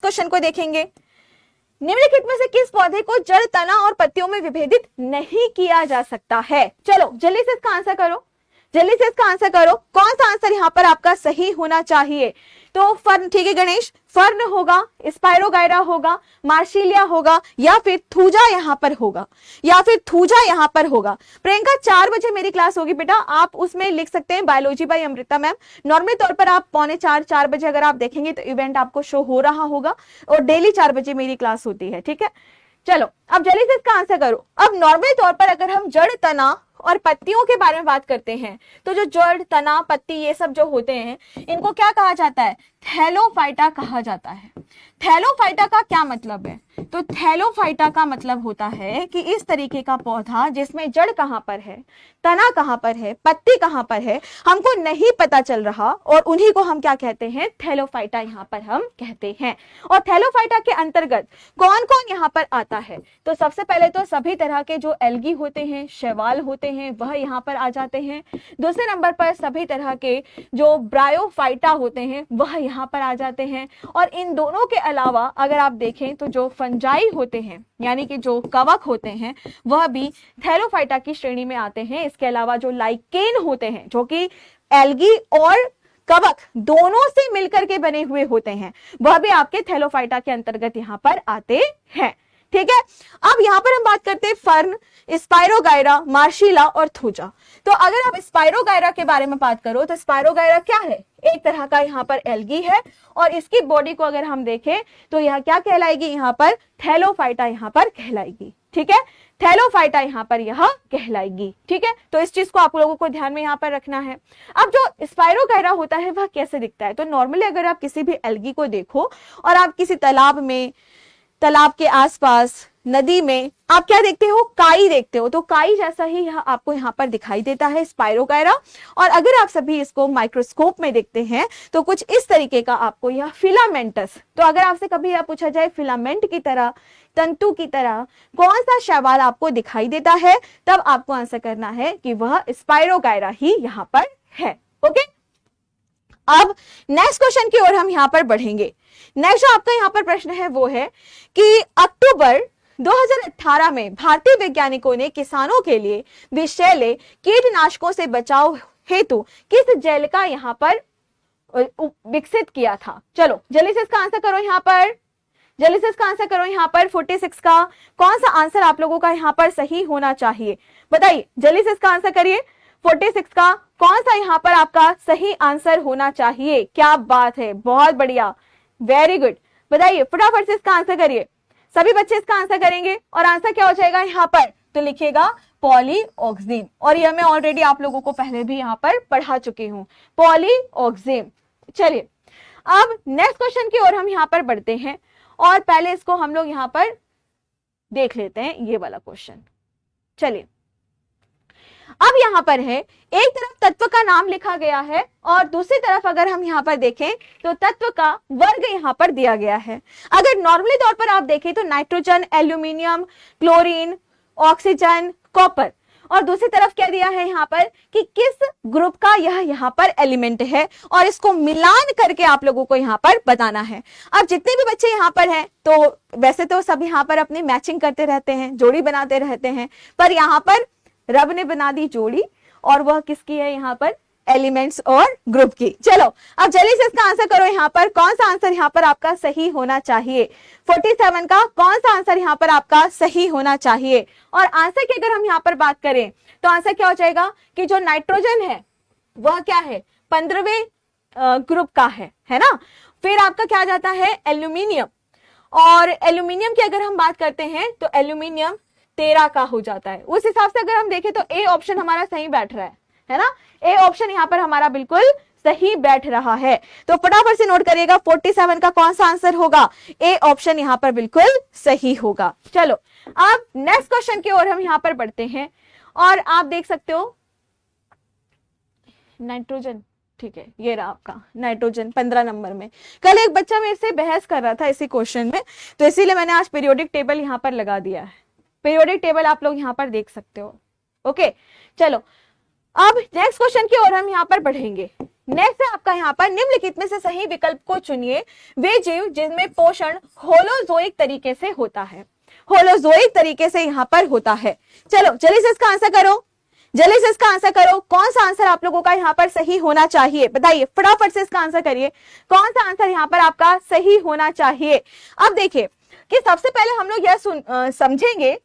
Question को देखेंगे। निम्नलिखित में से किस पौधे को जड़, तना और पत्तियों में विभेदित नहीं किया जा सकता है? चलो जल्दी से इसका आंसर करो, जल्दी से इसका आंसर करो। कौन सा आंसर यहाँ पर आपका सही होना चाहिए? तो फर्न, ठीक है गणेश, फर्न होगा, स्पाइरोगायरा होगा, मार्सिलिया होगा, या फिर थूजा यहाँ पर होगा, या फिर थूजा यहाँ पर होगा। प्रियंका 4 बजे मेरी क्लास होगी बेटा, आप उसमें लिख सकते हैं biology by Amrita ma'am. Normal तौर पर आप 3:45-4 बजे अगर आप देखेंगे तो इवेंट आपको शो हो रहा होगा, और डेली 4 बजे मेरी क्लास होती है, ठीक है। चलो अब जल्दी से इसका आंसर करो। अब नॉर्मल तौर पर अगर हम जड़, तना और पत्तियों के बारे में बात करते हैं तो जो जड़, तना, पत्ती ये सब जो होते हैं इनको क्या कहा जाता है? थैलोफाइटा कहा जाता है। थैलोफाइटा का क्या मतलब है? तो थैलोफाइटा का मतलब होता है कि इस तरीके का पौधा जिसमें जड़ कहां पर है, तना कहां पर है, पत्ती कहां पर है, हमको नहीं पता चल रहा, और उन्हीं को हम क्या कहते हैं? थैलोफाइटा यहाँ पर हम कहते हैं। और थैलोफाइटा के अंतर्गत कौन कौन यहाँ पर आता है? तो सबसे पहले तो सभी तरह के जो एल्गी होते हैं, शैवाल होते हैं, वह यहाँ पर आ जाते हैं। दूसरे नंबर पर सभी तरह के जो ब्रायोफाइटा होते हैं वह यहाँ पर आ जाते हैं। और इन दोनों के अलावा अगर आप देखें तो जो फंजाई होते हैं यानी कि जो कवक होते हैं वह भी थैलोफाइटा की श्रेणी में आते हैं। इसके अलावा जो लाइकेन होते हैं जो कि एल्गी और कवक दोनों से मिलकर के बने हुए होते हैं, वह भी आपके थैलोफाइटा के अंतर्गत यहाँ पर आते हैं, ठीक है। अब यहाँ पर हम बात करते हैं फर्न, स्पाइरोगायरा, मार्शिला और थूजा। तो अगर आप स्पाइरोगायरा के बारे में बात करो तो स्पाइरोगायरा क्या है? एक तरह का यहाँ पर एल्गी है, और इसकी बॉडी को अगर हम देखें तो यह क्या कहलाएगी? यहाँ पर थैलोफाइटा यहाँ पर कहलाएगी, ठीक है। थैलोफाइटा यहाँ पर यह कहलाएगी, ठीक है। तो इस चीज को आप लोगों को ध्यान में यहाँ पर रखना है। अब जो स्पाइरोगायरा होता है वह कैसे दिखता है? तो नॉर्मली अगर आप किसी भी एल्गी को देखो और आप किसी तालाब में, तालाब के आसपास, नदी में आप क्या देखते हो? काई देखते हो। तो काई जैसा ही यह आपको यहाँ पर दिखाई देता है स्पाइरोगायरा। और अगर आप सभी इसको माइक्रोस्कोप में देखते हैं तो कुछ इस तरीके का आपको यह फिलामेंटस, तो अगर आपसे कभी यह पूछा जाए फिलामेंट की तरह, तंतु की तरह कौन सा शैवाल आपको दिखाई देता है, तब आपको आंसर करना है कि वह स्पाइरोगायरा ही यहाँ पर है, ओके। अब नेक्स्ट क्वेश्चन की ओर हम यहाँ पर बढ़ेंगे। नेक्स्ट जो आपका यहाँ पर प्रश्न है वो है कि अक्टूबर 2018 में भारतीय वैज्ञानिकों ने किसानों के लिए विषैले कीटनाशकों से बचाव हेतु किस जेल का यहाँ पर विकसित किया था? चलो जल्दी से इसका आंसर करो यहाँ पर, जल्दी से इसका आंसर करो यहाँ पर। 46 का कौन सा आंसर आप लोगों का यहाँ पर सही होना चाहिए? बताइए, जल्दी से इसका आंसर करिए। 46 का कौन सा यहाँ पर आपका सही आंसर होना चाहिए? क्या बात है, बहुत बढ़िया, वेरी गुड। बताइए फटाफट से इसका आंसर करिए। सभी बच्चे इसका आंसर करेंगे और आंसर क्या हो जाएगा यहाँ पर? तो लिखिएगा पॉलीऑक्सीन, और यह मैं ऑलरेडी आप लोगों को पहले भी यहाँ पर पढ़ा चुकी हूँ, पॉलीऑक्सीन। चलिए अब नेक्स्ट क्वेश्चन की ओर हम यहाँ पर बढ़ते हैं, और पहले इसको हम लोग यहाँ पर देख लेते हैं, ये वाला क्वेश्चन। चलिए अब यहाँ पर है, एक तरफ तत्व का नाम लिखा गया है और दूसरी तरफ अगर हम यहाँ पर देखें तो तत्व का वर्ग यहाँ पर दिया गया है। अगर नॉर्मली तौर पर आप देखें तो nitrogen, aluminium, chlorine, oxygen, copper, और दूसरी तरफ क्या दिया है यहाँ पर कि किस ग्रुप का यह यहाँ पर एलिमेंट है, और इसको मिलान करके आप लोगों को यहाँ पर बताना है। अब जितने भी बच्चे यहाँ पर हैं तो वैसे तो सब यहाँ पर अपनी मैचिंग करते रहते हैं, जोड़ी बनाते रहते हैं, पर यहाँ पर रब ने बना दी जोड़ी, और वह किसकी है यहाँ पर? एलिमेंट्स और ग्रुप की। चलो अब जल्दी से इसका आंसर करो यहाँ पर, कौन सा आंसर यहाँ पर आपका सही होना चाहिए? 47 का कौन सा आंसर यहाँ पर आपका सही होना चाहिए? और आंसर की अगर हम यहाँ पर बात करें तो आंसर क्या हो जाएगा कि जो नाइट्रोजन है वह क्या है? 15वें ग्रुप का है ना। फिर आपका क्या आ जाता है? एल्यूमिनियम, और एल्यूमिनियम की अगर हम बात करते हैं तो एल्यूमिनियम 13 का हो जाता है। उस हिसाब से अगर हम देखें तो ए ऑप्शन हमारा सही बैठ रहा है ना। ए ऑप्शन यहाँ पर हमारा बिल्कुल सही बैठ रहा है। तो फटाफट से नोट करिएगा 47 का कौन सा आंसर होगा? ए ऑप्शन यहाँ पर बिल्कुल सही होगा। चलो अब नेक्स्ट क्वेश्चन की ओर हम यहाँ पर बढ़ते हैं, और आप देख सकते हो नाइट्रोजन, ठीक है, ये रहा आपका नाइट्रोजन 15 नंबर में। कल एक बच्चा मेरे से बहस कर रहा था इसी क्वेश्चन में, तो इसीलिए मैंने आज पीरियोडिक टेबल यहाँ पर लगा दिया है। पीरियोडिक टेबल आप लोग यहाँ पर देख सकते हो, ओके। चलो अब नेक्स्ट क्वेश्चन की ओर हम यहाँ पर बढ़ेंगे। नेक्स्ट है आपका यहाँ पर निम्नलिखित में से सही विकल्प को चुनिए। वे जीव जिनमें पोषण होलोजोइक तरीके से होता है, होलोजोइक तरीके से यहाँ पर होता है। चलो जल्दी से इसका आंसर करो, जल्दी से इसका आंसर करो। कौन सा आंसर आप लोगों का यहाँ पर सही होना चाहिए, बताइए फटाफट से इसका आंसर करिए। कौन सा आंसर यहाँ पर आपका सही होना चाहिए? अब देखिए कि सबसे पहले हम लोग यह समझेंगे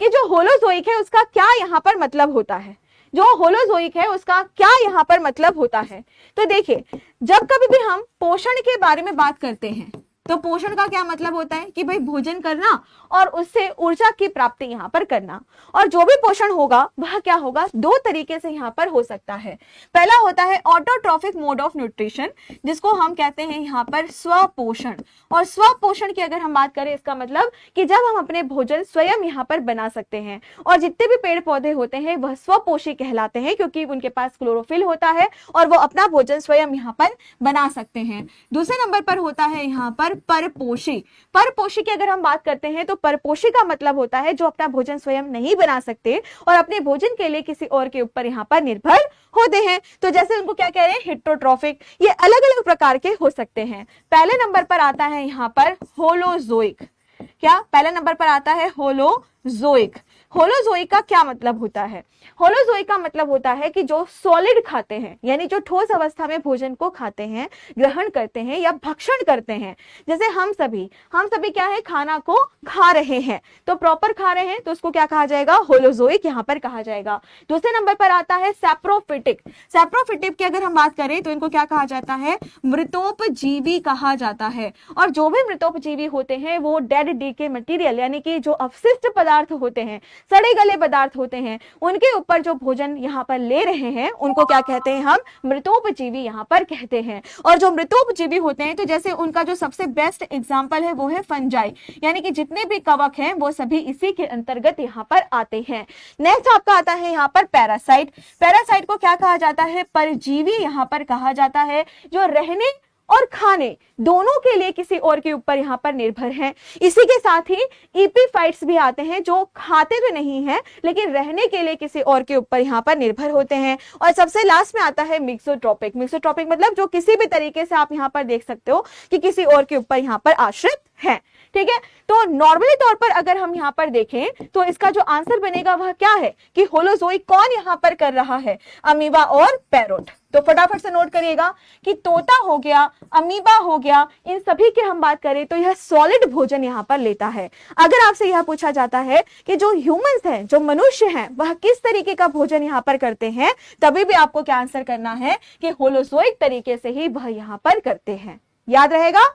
कि जो होलोजोइक है उसका क्या यहाँ पर मतलब होता है, जो होलोजोइक है उसका क्या यहाँ पर मतलब होता है। तो देखिए जब कभी भी हम पोषण के बारे में बात करते हैं तो पोषण का क्या मतलब होता है कि भाई भोजन करना और उससे ऊर्जा की प्राप्ति यहाँ पर करना। और जो भी पोषण होगा वह क्या होगा, दो तरीके से यहाँ पर हो सकता है। पहला होता है ऑटोट्रॉफिक मोड ऑफ न्यूट्रिशन, जिसको हम कहते हैं यहाँ पर स्वपोषण। और स्वपोषण की अगर हम बात करें इसका मतलब कि जब हम अपने भोजन स्वयं यहाँ पर बना सकते हैं। और जितने भी पेड़ पौधे होते हैं वह स्वपोषी कहलाते हैं क्योंकि उनके पास क्लोरोफिल होता है और वो अपना भोजन स्वयं यहाँ पर बना सकते हैं। दूसरे नंबर पर होता है यहाँ पर परपोषी। परपोषी की अगर हम बात करते हैं तो परपोषी का मतलब होता है जो अपना भोजन स्वयं नहीं बना सकते और अपने भोजन के लिए किसी और के ऊपर यहाँ पर निर्भर होते हैं। तो जैसे उनको क्या कह रहे हैं, हेटेरोट्रॉफिक। ये अलग अलग प्रकार के हो सकते हैं। पहले नंबर पर आता है यहाँ पर होलोजोइक। क्या पहले नंबर पर आता है होलोजोइक। होलोजोइक का क्या मतलब होता है? होलोजोइक का मतलब होता है कि जो सॉलिड खाते हैं, यानी जो ठोस अवस्था में भोजन को खाते हैं, ग्रहण करते हैं या भक्षण करते हैं। जैसे हम सभी क्या है, खाना को खा रहे हैं तो प्रॉपर खा रहे हैं तो उसको क्या कहा जाएगा, होलोजोइक यहाँ पर कहा जाएगा। दूसरे नंबर पर आता है सैप्रोफिटिक। सैप्रोफिटिक की अगर हम बात करें तो इनको क्या कहा जाता है, मृतोपजीवी कहा जाता है। और जो भी मृतोपजीवी होते हैं वो डेड डीके मटेरियल यानी कि जो अवशिष्ट पदार्थ होते हैं, सड़े गले पदार्थ होते हैं, उनके ऊपर जो भोजन यहाँ पर ले रहे हैं उनको क्या कहते हैं, हम मृतोपजीवी यहाँ पर कहते हैं। और जो मृतोपजीवी होते हैं तो जैसे उनका जो सबसे बेस्ट एग्जांपल है वो है फंजाई, यानी कि जितने भी कवक हैं वो सभी इसी के अंतर्गत यहाँ पर आते हैं। नेक्स्ट आपका आता है यहाँ पर पैरासाइट। पैरासाइट को क्या कहा जाता है, परजीवी यहाँ पर कहा जाता है, जो रहने और खाने दोनों के लिए किसी और के ऊपर यहाँ पर निर्भर हैं। इसी के साथ ही ईपीफाइट्स भी आते हैं जो खाते तो नहीं हैं लेकिन रहने के लिए किसी और के ऊपर यहाँ पर निर्भर होते हैं। और सबसे लास्ट में आता है मिक्सोट्रॉपिक। मिक्सोट्रॉपिक मतलब जो किसी भी तरीके से आप यहाँ पर देख सकते हो कि किसी और के ऊपर यहाँ पर आश्रित है। ठीक है, तो नॉर्मली तौर पर अगर हम यहाँ पर देखें तो इसका जो आंसर बनेगा वह क्या है कि होलोजोइक कौन यहाँ पर कर रहा है, अमीबा और पैरोट। तो फटाफट से नोट करिएगा कि तोता हो गया, अमीबा हो गया, इन सभी की हम बात करें तो यह सॉलिड भोजन यहाँ पर लेता है। अगर आपसे यह पूछा जाता है कि जो ह्यूमंस हैं, जो मनुष्य हैं, वह किस तरीके का भोजन यहाँ पर करते हैं, तभी भी आपको क्या आंसर करना है कि होलोजोइक तरीके से ही वह यहाँ पर करते हैं। याद रहेगा,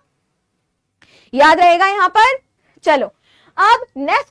याद रहेगा यहाँ पर। चलो अब नेक्स्ट